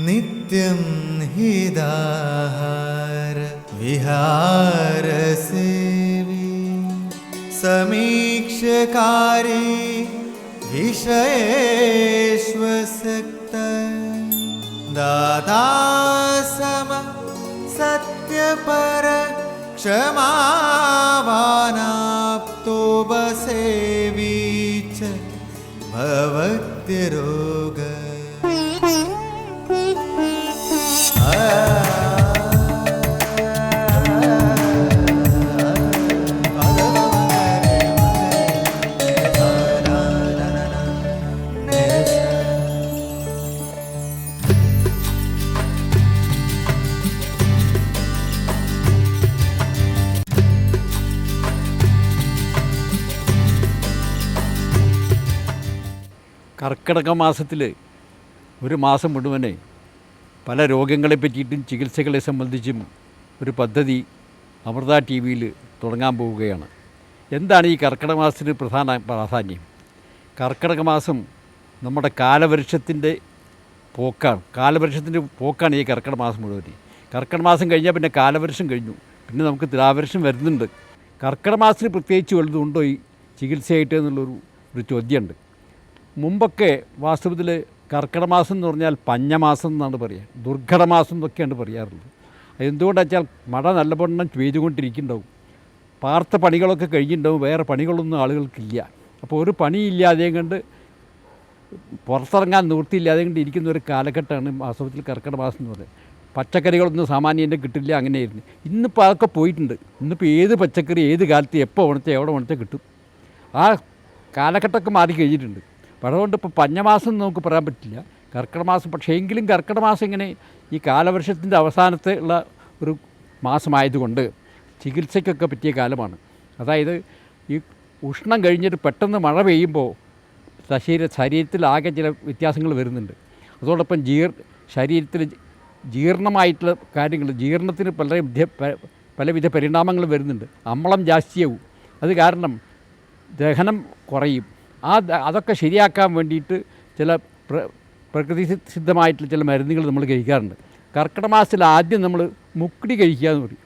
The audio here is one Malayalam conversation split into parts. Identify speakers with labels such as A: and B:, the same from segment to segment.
A: नित्यं हिदाहार विहारसेवी समीक्षकारी विषयेष्वसक्त दाता सम सत्यपर क्षमावानाप्तो बसेवी च भवत्यरोग
B: കർക്കിടക മാസത്തിൽ ഒരു മാസം മുഴുവനെ പല രോഗങ്ങളെ പറ്റിയിട്ടും ചികിത്സകളെ സംബന്ധിച്ചും ഒരു പദ്ധതി അമൃത ടി വിയിൽ തുടങ്ങാൻ പോവുകയാണ്. എന്താണ് ഈ കർക്കിടക മാസത്തിന് പ്രധാന പ്രാധാന്യം? കർക്കിടക മാസം നമ്മുടെ കാലവർഷത്തിൻ്റെ പോക്കാണ് ഈ കർക്കിടക മാസം മുഴുവൻ. കർക്കിടക മാസം കഴിഞ്ഞാൽ പിന്നെ കാലവർഷം കഴിഞ്ഞു, പിന്നെ നമുക്ക് തുലാവർഷം വരുന്നുണ്ട്. കർക്കിടക മാസത്തിന് പ്രത്യേകിച്ച് വലുതുണ്ടോ ഈ ചികിത്സയായിട്ട് എന്നുള്ളൊരു ചോദ്യമുണ്ട്. മുമ്പൊക്കെ വാസ്തവത്തിൽ കർക്കിടക മാസം എന്ന് പറഞ്ഞാൽ പഞ്ഞമാസം എന്നാണ് പറയുക, ദുർഘടമാസം എന്നൊക്കെയാണ് പറയാറുള്ളത്. എന്തുകൊണ്ടാണെന്ന് വെച്ചാൽ മഴ നല്ലവണ്ണം പെയ്തുകൊണ്ടിരിക്കുന്നുണ്ടാവും, പാർത്ത പണികളൊക്കെ കഴിഞ്ഞിട്ടുണ്ടാവും, വേറെ പണികളൊന്നും ആളുകൾക്കില്ല. അപ്പോൾ ഒരു പണിയില്ലാതെയും കണ്ട് പുറത്തിറങ്ങാൻ നിവൃത്തിയില്ലാതെ കൊണ്ട് ഇരിക്കുന്ന ഒരു കാലഘട്ടമാണ് വാസ്തവത്തിൽ കർക്കിടക മാസം എന്ന് പറയുന്നത്. പച്ചക്കറികളൊന്നും സാമാന്യം കിട്ടില്ല, അങ്ങനെയായിരുന്നു. ഇന്നിപ്പോൾ അതൊക്കെ പോയിട്ടുണ്ട്. ഇന്നിപ്പോൾ ഏത് പച്ചക്കറി ഏത് കാലത്ത് എപ്പോൾ ഉണച്ചാൽ എവിടെ ഉണച്ചാൽ കിട്ടും. ആ കാലഘട്ടമൊക്കെ മാറി കഴിഞ്ഞിട്ടുണ്ട്. അപ്പോൾ അതുകൊണ്ട് ഇപ്പോൾ പഞ്ഞമാസം നമുക്ക് പറയാൻ പറ്റില്ല, കർക്കിടക മാസം. പക്ഷേ എങ്കിലും കർക്കിടക മാസം ഇങ്ങനെ ഈ കാലവർഷത്തിൻ്റെ അവസാനത്തെ ഉള്ള ഒരു മാസമായതുകൊണ്ട് ചികിത്സയ്ക്കൊക്കെ പറ്റിയ കാലമാണ്. അതായത് ഈ ഉഷ്ണം കഴിഞ്ഞിട്ട് പെട്ടെന്ന് മഴ പെയ്യുമ്പോൾ ശരീരത്തിലാകെ ചില വ്യത്യാസങ്ങൾ വരുന്നുണ്ട്. അതോടൊപ്പം ശരീരത്തിൽ ജീർണമായിട്ടുള്ള കാര്യങ്ങൾ, ജീർണത്തിന് പലവിധ പരിണാമങ്ങൾ വരുന്നുണ്ട്. അമ്ലം ജാസ്തിയാവും, അത് കാരണം ദഹനം കുറയും. അതൊക്കെ ശരിയാക്കാൻ വേണ്ടിയിട്ട് ചില പ്രകൃതി സിദ്ധമായിട്ടുള്ള ചില മരുന്നുകൾ നമ്മൾ കഴിക്കാറുണ്ട്. കർക്കിടക മാസത്തിൽ ആദ്യം നമ്മൾ മുക്കടി കഴിക്കുക എന്ന് പറയും.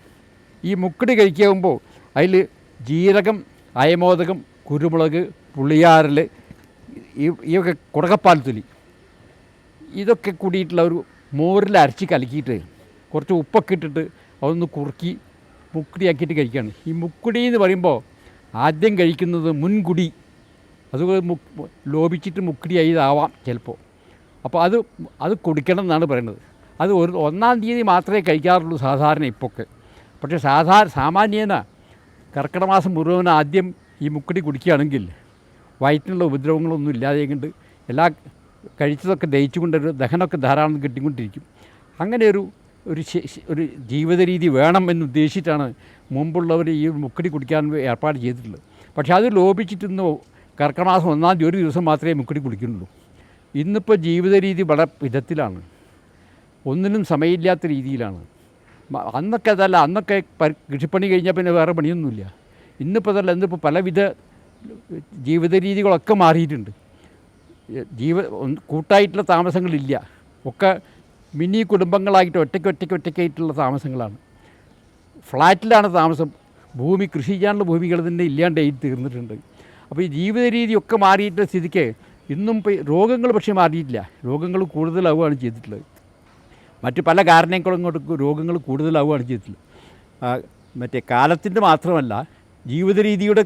B: ഈ മുക്കടി കഴിക്കുമ്പോൾ അതിൽ ജീരകം, അയമോദകം, കുരുമുളക്, പുളിയാറൽ, ഇതൊക്കെ കുടകപ്പാൽ തൊലി, ഇതൊക്കെ കൂടിയിട്ടുള്ള ഒരു മോരിൽ അരച്ച് കലക്കിയിട്ട് കുറച്ച് ഉപ്പൊക്കെ ഇട്ടിട്ട് അതൊന്ന് കുറുക്കി മുക്കടിയാക്കിയിട്ട് കഴിക്കുകയാണ്. ഈ മുക്കടി എന്ന് പറയുമ്പോൾ ആദ്യം കഴിക്കുന്നത് മുൻകുടി, അത് ലോപിച്ചിട്ട് മുക്കടിയായി ഇതാവാം ചിലപ്പോൾ. അപ്പോൾ അത് കുടിക്കണം എന്നാണ് പറയുന്നത്. അത് 1-ാം തീയതി മാത്രമേ കഴിക്കാറുള്ളൂ സാധാരണ ഇപ്പൊക്കെ. പക്ഷേ സാമാന്യേന കർക്കിടക മാസം മുഴുവൻ ആദ്യം ഈ മുക്കടി കുടിക്കുകയാണെങ്കിൽ വയറ്റിനുള്ള ഉപദ്രവങ്ങളൊന്നും ഇല്ലാതെ കൊണ്ട് എല്ലാ കഴിച്ചതൊക്കെ ദഹിച്ചുകൊണ്ടൊരു ദഹനമൊക്കെ ധാരാളം കിട്ടിക്കൊണ്ടിരിക്കും. അങ്ങനെ ഒരു ജീവിത രീതി വേണം എന്നുദ്ദേശിച്ചിട്ടാണ് മുമ്പുള്ളവർ ഈ മുക്കടി കുടിക്കാൻ ഏർപ്പാട് ചെയ്തിട്ടുള്ളത്. പക്ഷേ അത് ലോപിച്ചിട്ടൊന്ന് കർക്കിടക മാസം 1-ാം തീയതി ഒരു ദിവസം മാത്രമേ മുക്കടി കുടിക്കുന്നുള്ളൂ. ഇന്നിപ്പോൾ ജീവിത രീതി വളരെ വിധത്തിലാണ്, ഒന്നിനും സമയമില്ലാത്ത രീതിയിലാണ്. അന്നൊക്കെ അതല്ല, അന്നൊക്കെ കൃഷിപ്പണി കഴിഞ്ഞാൽ പിന്നെ വേറെ പണിയൊന്നുമില്ല. ഇന്നിപ്പോൾ അതല്ല, ഇന്നിപ്പോൾ പലവിധ ജീവിത രീതികളൊക്കെ മാറിയിട്ടുണ്ട്. കൂട്ടായിട്ടുള്ള താമസങ്ങളില്ല, ഒക്കെ മിനി കുടുംബങ്ങളായിട്ട് ഒറ്റയ്ക്കായിട്ടുള്ള താമസങ്ങളാണ്. ഫ്ലാറ്റിലാണ് താമസം. കൃഷി ചെയ്യാനുള്ള ഭൂമികൾ തന്നെ ഇല്ലാണ്ടായി തീർന്നിട്ടുണ്ട്. അപ്പോൾ ഈ ജീവിത രീതിയൊക്കെ മാറിയിട്ട് സ്ഥിതിക്ക് ഇന്നും രോഗങ്ങൾ പക്ഷേ മാറിയിട്ടില്ല, രോഗങ്ങൾ കൂടുതലാവുകയാണ് ചെയ്തിട്ടുള്ളത്. മറ്റ് പല കാരണങ്ങളും കൊണ്ട് രോഗങ്ങൾ കൂടുതലാവുകയാണ് ചെയ്തിട്ടുള്ളത്. മറ്റേ കാലത്തിൻ്റെ മാത്രമല്ല, ജീവിത രീതിയുടെ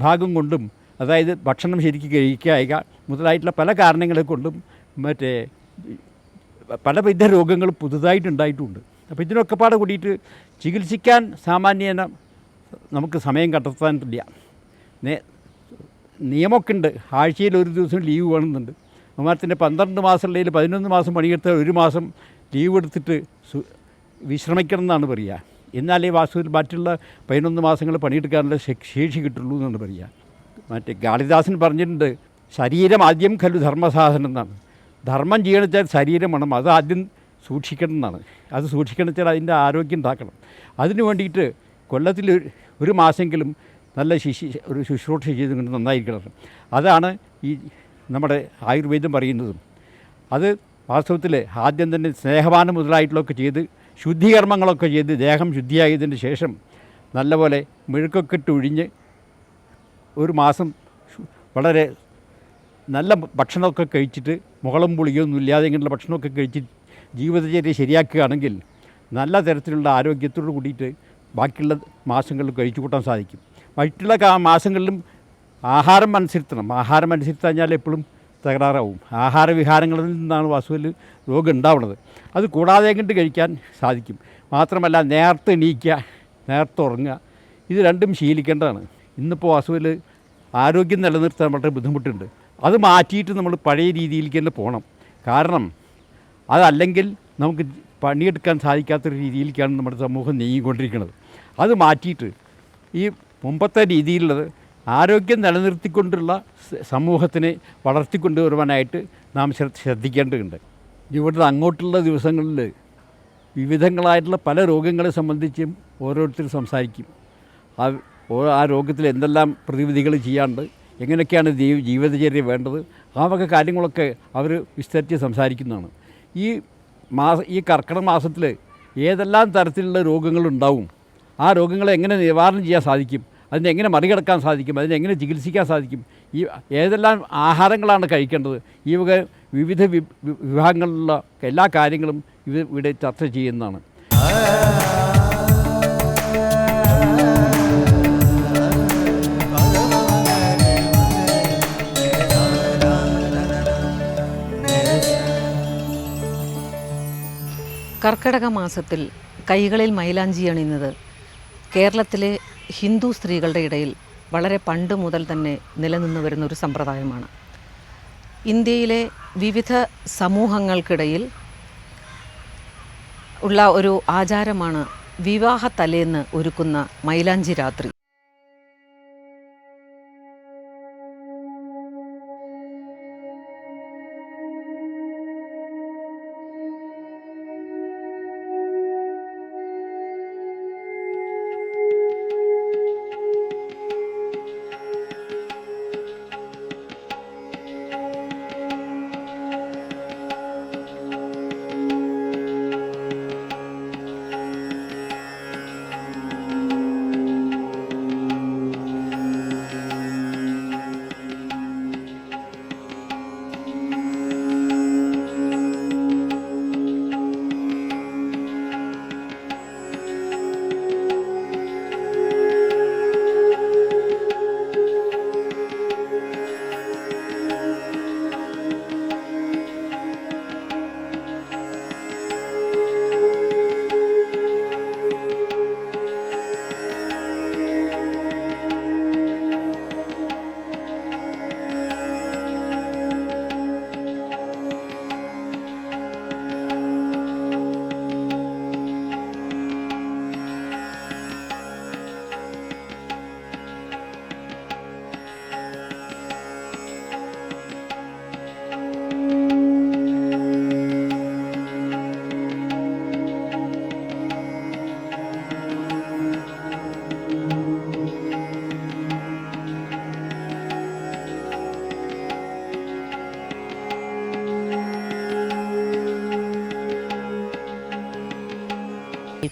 B: ഭാഗം കൊണ്ടും, അതായത് ഭക്ഷണം ശരിക്കും കഴിക്കുക മുതലായിട്ടുള്ള പല കാരണങ്ങളെ കൊണ്ടും മറ്റേ പലവിധ രോഗങ്ങൾ പുതുതായിട്ടുണ്ടായിട്ടുമുണ്ട്. അപ്പോൾ ഇതിനൊക്കെ പാടെ കൂടിയിട്ട് ചികിത്സിക്കാൻ സാമാന്യേന നമുക്ക് സമയം കണ്ടെത്താനില്ല. നിയമമൊക്കെ ഉണ്ട്, ആഴ്ചയിൽ ഒരു ദിവസം ലീവ് വേണമെന്നുണ്ട്. അതുമാതിരി 12 മാസം അല്ലെങ്കിൽ 11 മാസം പണിയെടുത്താൽ 1 മാസം ലീവ് എടുത്തിട്ട് വിശ്രമിക്കണം എന്നാണ് പറയുക. എന്നാലേ വാസ്തുവിൽ മറ്റുള്ള 11 മാസങ്ങൾ പണിയെടുക്കാനുള്ള ശേഷി കിട്ടുള്ളൂ എന്നാണ് പറയുക. മറ്റേ കാളിദാസൻ പറഞ്ഞിട്ടുണ്ട്, ശരീരം ആദ്യം ഖലു ധർമ്മസാധനം എന്നാണ്. ധർമ്മം ചെയ്യണമെന്ന് വെച്ചാൽ ശരീരം വേണം, അത് ആദ്യം സൂക്ഷിക്കണം എന്നാണ്. അത് സൂക്ഷിക്കണം വെച്ചാൽ അതിൻ്റെ ആരോഗ്യം ഉണ്ടാക്കണം. അതിന് വേണ്ടിയിട്ട് കൊല്ലത്തിൽ 1 മാസമെങ്കിലും നല്ല ഒരു ശുശ്രൂഷ ചെയ്തുകൊണ്ട് നന്നായിരിക്കണം. അതാണ് ഈ നമ്മുടെ ആയുർവേദം പറയുന്നതും. അത് വാസ്തവത്തിൽ ആദ്യം തന്നെ സ്നേഹപാനം മുതലായിട്ടുള്ളതൊക്കെ ചെയ്ത് ശുദ്ധികർമ്മങ്ങളൊക്കെ ചെയ്ത് ദേഹം ശുദ്ധിയായതിന് ശേഷം നല്ലപോലെ മെഴുക്കൊക്കെ ഇട്ട് ഒഴിഞ്ഞ് ഒരു മാസം വളരെ നല്ല ഭക്ഷണമൊക്കെ കഴിച്ചിട്ട് മുകളും പുളിയൊന്നും ഇല്ലാതെ ഇങ്ങനെയുള്ള ഭക്ഷണമൊക്കെ കഴിച്ച് ജീവിതചര്യ ശരിയാക്കുകയാണെങ്കിൽ നല്ല തരത്തിലുള്ള ആരോഗ്യത്തോട് കൂടിയിട്ട് ബാക്കിയുള്ള മാസങ്ങളിൽ കഴിച്ചു കൂട്ടാൻ സാധിക്കും. മറ്റുള്ള മാസങ്ങളിലും ആഹാരം അനുസരിക്കണം. ആഹാരം അനുസരിച്ച് എപ്പോഴും തകരാറാവും. ആഹാരവിഹാരങ്ങളിൽ നിന്നാണ് വാസ്തുവിൽ രോഗം ഉണ്ടാവുന്നത്. അത് കൂടാതെ കണ്ട് കഴിക്കാൻ സാധിക്കും. മാത്രമല്ല നേരത്തെ എണീക്കുക, നേരത്തെ ഉറങ്ങുക, ഇത് രണ്ടും ശീലിക്കേണ്ടതാണ്. ഇന്നിപ്പോൾ വാസ്തുവിൽ ആരോഗ്യം നിലനിർത്താൻ വളരെ ബുദ്ധിമുട്ടുണ്ട്. അത് മാറ്റിയിട്ട് നമ്മൾ പഴയ രീതിയിലേക്ക് തന്നെ പോകണം. കാരണം അതല്ലെങ്കിൽ നമുക്ക് പണിയെടുക്കാൻ സാധിക്കാത്തൊരു രീതിയിലേക്കാണ് നമ്മുടെ സമൂഹം നീങ്ങിക്കൊണ്ടിരിക്കുന്നത്. അത് മാറ്റിയിട്ട് ഈ മുമ്പത്തെ രീതിയിലുള്ളത് ആരോഗ്യം നിലനിർത്തിക്കൊണ്ടുള്ള സമൂഹത്തിനെ വളർത്തിക്കൊണ്ടുവരുവാനായിട്ട് നാം ശ്രദ്ധിക്കേണ്ടതുണ്ട്. ഇവിടുന്ന് അങ്ങോട്ടുള്ള ദിവസങ്ങളിൽ വിവിധങ്ങളായിട്ടുള്ള പല രോഗങ്ങളെ സംബന്ധിച്ചും ഓരോരുത്തർ സംസാരിക്കും. ആ രോഗത്തിൽ എന്തെല്ലാം പ്രതിവിധികൾ ചെയ്യാണ്ട്, എങ്ങനെയൊക്കെയാണ് ജീവിതചര്യ വേണ്ടത്, ആ വക കാര്യങ്ങളൊക്കെ അവർ വിസ്തരിച്ച് സംസാരിക്കുന്നതാണ്. ഈ കർക്കിടക മാസത്തിൽ ഏതെല്ലാം തരത്തിലുള്ള രോഗങ്ങളുണ്ടാവും, ആ രോഗങ്ങളെ എങ്ങനെ നിവാരണം ചെയ്യാൻ സാധിക്കും, അതിനെങ്ങനെ മറികടക്കാൻ സാധിക്കും, അതിനെങ്ങനെ ചികിത്സിക്കാൻ സാധിക്കും, ഏതെല്ലാം ആഹാരങ്ങളാണ് കഴിക്കേണ്ടത്, ഈ വക വിവിധ വിഭാഗങ്ങളിലുള്ള എല്ലാ കാര്യങ്ങളും ഇവിടെ ചർച്ച ചെയ്യുന്നതാണ്.
C: കർക്കിടക മാസത്തിൽ കൈകളിൽ മൈലാഞ്ചി അണിയുന്നത് കേരളത്തിലെ ഹിന്ദു സ്ത്രീകളുടെ ഇടയിൽ വളരെ പണ്ട് മുതൽ തന്നെ നിലനിന്ന് വരുന്ന ഒരു സമ്പ്രദായമാണ്. ഇന്ത്യയിലെ വിവിധ സമൂഹങ്ങൾക്കിടയിൽ ഉള്ള ഒരു ആചാരമാണ് വിവാഹ തലേന്ന് ഒരുക്കുന്ന മൈലാഞ്ചി രാത്രി.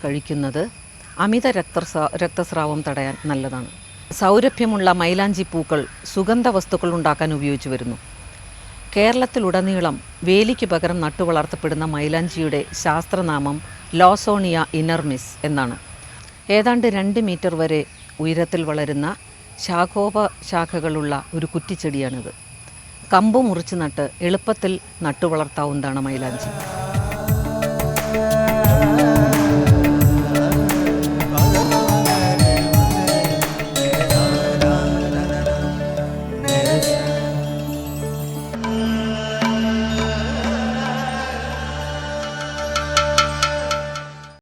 C: കഴിക്കുന്നത് അമിത രക്തസ്രാവം തടയാൻ നല്ലതാണ്. സൗരഭ്യമുള്ള മൈലാഞ്ചി പൂക്കൾ സുഗന്ധ വസ്തുക്കൾ ഉണ്ടാക്കാൻ ഉപയോഗിച്ചു വരുന്നു. കേരളത്തിലുടനീളം വേലിക്ക് പകരം നട്ടുവളർത്തപ്പെടുന്ന മൈലാഞ്ചിയുടെ ശാസ്ത്രനാമം ലോസോണിയ ഇനർമിസ് എന്നാണ്. ഏതാണ്ട് 2 മീറ്റർ വരെ ഉയരത്തിൽ വളരുന്ന ശാഖകളുള്ള ഒരു കുറ്റിച്ചെടിയാണിത്. കമ്പ് മുറിച്ച് നട്ട് എളുപ്പത്തിൽ നട്ടുവളർത്താവുന്നതാണ് മൈലാഞ്ചി.